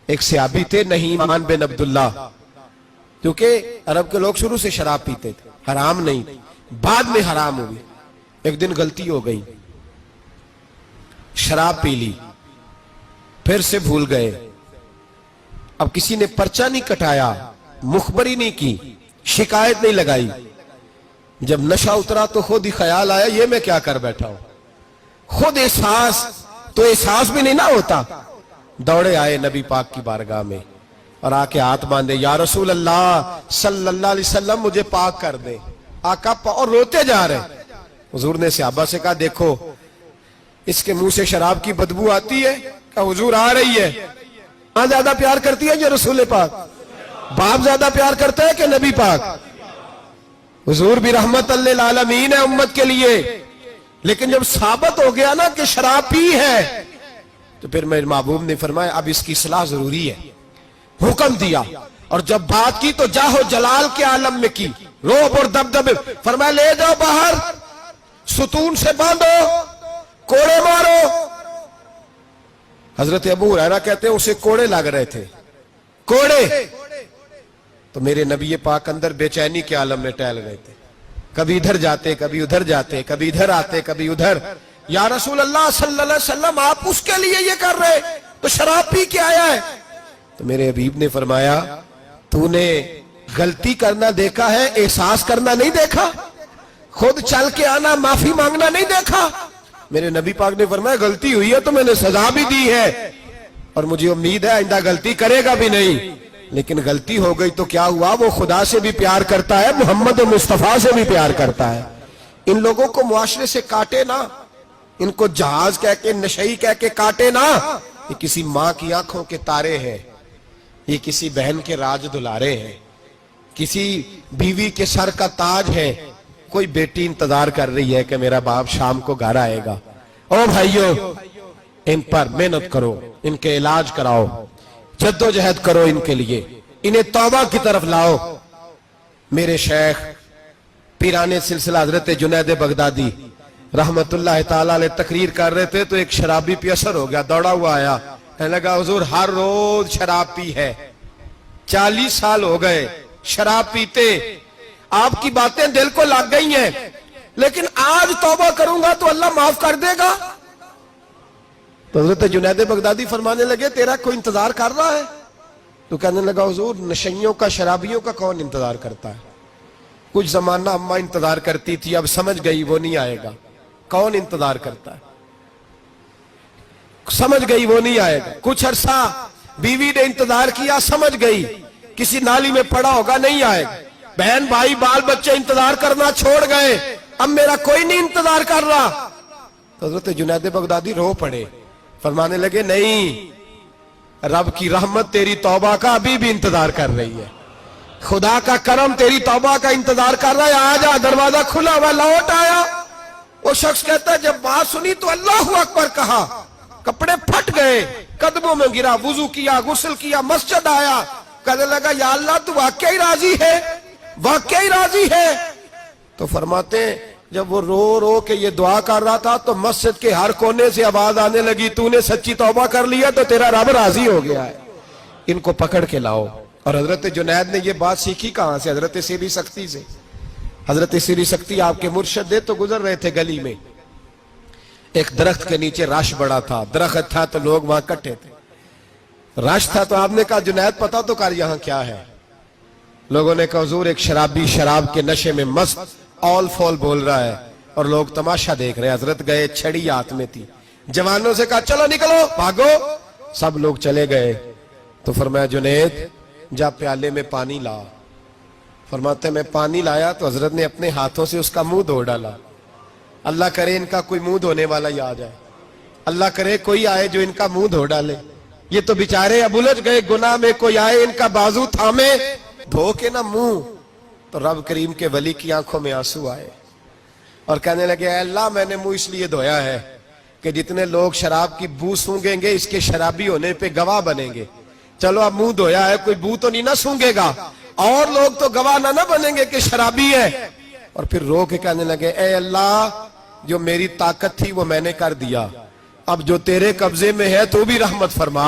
ایک صحابی تھے نعمان بن عبداللہ، کیونکہ عرب کے لوگ شروع سے شراب پیتے تھے، حرام نہیں تھی، بعد میں حرام ہوئی۔ ایک دن غلطی ہو گئی، شراب پی لی، پھر سے بھول گئے۔ اب کسی نے پرچہ نہیں کٹایا، مخبری نہیں کی، شکایت نہیں لگائی۔ جب نشہ اترا تو خود ہی خیال آیا یہ میں کیا کر بیٹھا ہوں، خود احساس تو احساس بھی نہیں نہ ہوتا۔ دوڑے آئے نبی پاک کی بارگاہ میں اور آ کے ہاتھ باندھے، یا رسول اللہ صلی اللہ علیہ وسلم مجھے پاک کر دے۔ آقا اور روتے جا رہے۔ حضور نے صحابہ سے کہا دیکھو اس کے منہ سے شراب کی بدبو آتی ہے؟ کہا حضور آ رہی ہے۔ ماں زیادہ پیار کرتی ہے جو رسول پاک؟ باپ زیادہ پیار کرتا ہے کہ نبی پاک؟ حضور بھی رحمت للعالمین ہے امت کے لیے، لیکن جب ثابت ہو گیا نا کہ شراب پی ہے تو پھر میرے محبوب نے فرمایا اب اس کی اصلاح ضروری ہے، حکم دیا۔ اور جب بات کی تو جاہو جلال کے عالم میں کی، روب اور دبدبے، فرمایا لے جاؤ باہر، ستون سے باندھو، کوڑے مارو۔ حضرت ابو ہریرہ کہتے ہیں اسے کوڑے لگ رہے تھے، کوڑے۔ تو میرے نبی پاک اندر بے چینی کے عالم میں ٹہل رہے تھے، کبھی ادھر جاتے کبھی ادھر جاتے، کبھی ادھر آتے کبھی ادھر۔ یا رسول اللہ صلی اللہ علیہ وسلم آپ اس کے لیے یہ کر رہے تو شراب پی کے آیا ہے؟ تو میرے حبیب نے فرمایا تو نے غلطی کرنا دیکھا ہے، احساس کرنا نہیں دیکھا؟ خود چل کے آنا، معافی مانگنا نہیں دیکھا؟ میرے نبی پاک نے فرمایا غلطی ہوئی ہے تو میں نے سزا بھی دی ہے اور مجھے امید ہے آئندہ غلطی کرے گا بھی نہیں، لیکن غلطی ہو گئی تو کیا ہوا، وہ خدا سے بھی پیار کرتا ہے، محمد مصطفیٰ سے بھی پیار کرتا ہے۔ ان لوگوں کو معاشرے سے کاٹے نہ، ان کو جہاز کہہ کے نشئی کہہ کے کاٹے نہ۔ یہ کسی ماں کی آنکھوں کے تارے ہیں، یہ کسی بہن کے راج دلارے ہیں، کسی بیوی کے سر کا تاج ہے۔ کوئی بیٹی انتظار کر رہی ہے کہ میرا باپ شام کو گھر آئے گا۔ او بھائیو ان پر محنت کرو، ان کے علاج کراؤ، جد و جہد کرو ان کے لیے، انہیں توبہ کی طرف لاؤ۔ میرے شیخ پیرانے سلسلہ حضرت جنید بغدادی رحمت اللہ تعالیٰ علیہ تقریر کر رہے تھے تو ایک شرابی پہ اثر ہو گیا، دوڑا ہوا آیا، کہنے لگا حضور ہر روز شراب پی ہے، 40 سال ہو گئے شراب پیتے، آپ کی باتیں دل کو لگ گئی ہیں، لیکن آج توبہ کروں گا تو اللہ معاف کر دے گا۔ تو حضرت جنید بغدادی فرمانے لگے تیرا کوئی انتظار کر رہا ہے؟ تو کہنے لگا حضور نشئیوں کا، شرابیوں کا کون انتظار کرتا ہے؟ کچھ زمانہ اماں انتظار کرتی تھی، اب سمجھ گئی وہ نہیں آئے گا۔ کون انتظار کرتا ہے؟ سمجھ گئی وہ نہیں آئے گا۔ کچھ عرصہ بیوی نے انتظار کیا، سمجھ گئی کسی نالی میں پڑا ہوگا نہیں آئے گا۔ بہن بھائی بال بچے انتظار کرنا چھوڑ گئے، اب میرا کوئی نہیں انتظار کر رہا۔ تو حضرت جنید بغدادی رو پڑے، فرمانے لگے نہیں، رب کی رحمت تیری توبہ کا ابھی بھی انتظار کر رہی ہے، خدا کا کرم تیری توبہ کا انتظار کر رہا ہے، آجا، دروازہ کھلا ہوا، لوٹ آیا۔ وہ شخص کہتا ہے جب بات سنی تو اللہ اکبر کہا، کپڑے پھٹ گئے، قدموں میں گرا، وضو کیا، غسل کیا، مسجد آیا، کہنے لگا یا اللہ تو واقعی راضی ہے، واقعی راضی ہے؟ تو فرماتے ہیں جب وہ رو رو کے یہ دعا کر رہا تھا تو مسجد کے ہر کونے سے آواز آنے لگی تو نے سچی توبہ کر لیا تو تیرا رب راضی ہو گیا ہے، ان کو پکڑ کے لاؤ۔ اور حضرت جنید نے یہ بات سیکھی کہاں سے؟ حضرت سیری سختی سے۔ حضرت سیری سختی آپ کے مرشد دے تو گزر رہے تھے گلی میں، ایک درخت کے نیچے رش بڑا تھا، درخت تھا تو لوگ وہاں کٹھے تھے، رش تھا تو آپ نے کہا جنید پتہ تو کر یہاں کیا ہے؟ لوگوں نے کہا حضور ایک شرابی شراب کے نشے میں مست اول فول بول رہا ہے اور لوگ تماشا دیکھ رہے ہیں۔ حضرت گئے، چھڑی ہاتھ میں تھی، جوانوں سے کہا چلو نکلو بھاگو، سب لوگ چلے گئے۔ تو فرمایا جنید جا پیالے میں پانی لا۔ فرماتے میں پانی لایا تو حضرت نے اپنے ہاتھوں سے اس کا منہ دھو ڈالا۔ اللہ کرے ان کا کوئی منہ دھونے والا ہی آ جائے، اللہ کرے کوئی آئے جو ان کا منہ دھو ڈالے، یہ تو بیچارے اب الجھ گئے گناہ میں، کوئی آئے ان کا بازو تھامے دھو کے نہ منہ۔ تو رب کریم کے ولی کی آنکھوں میں آنسو آئے اور کہنے لگے اے اللہ میں نے منہ اس لیے دھویا ہے کہ جتنے لوگ شراب کی بو سونگیں گے اس کے شرابی ہونے پہ گواہ بنیں گے۔ چلو اب منہ دھویا ہے، کوئی بو تو نہیں نہ سونگے گا، اور لوگ تو گواہ نہ بنیں گے کہ شرابی ہے۔ اور پھر رو کے کہنے لگے اے اللہ جو میری طاقت تھی وہ میں نے کر دیا، اب جو تیرے قبضے میں ہے تو بھی رحمت فرما،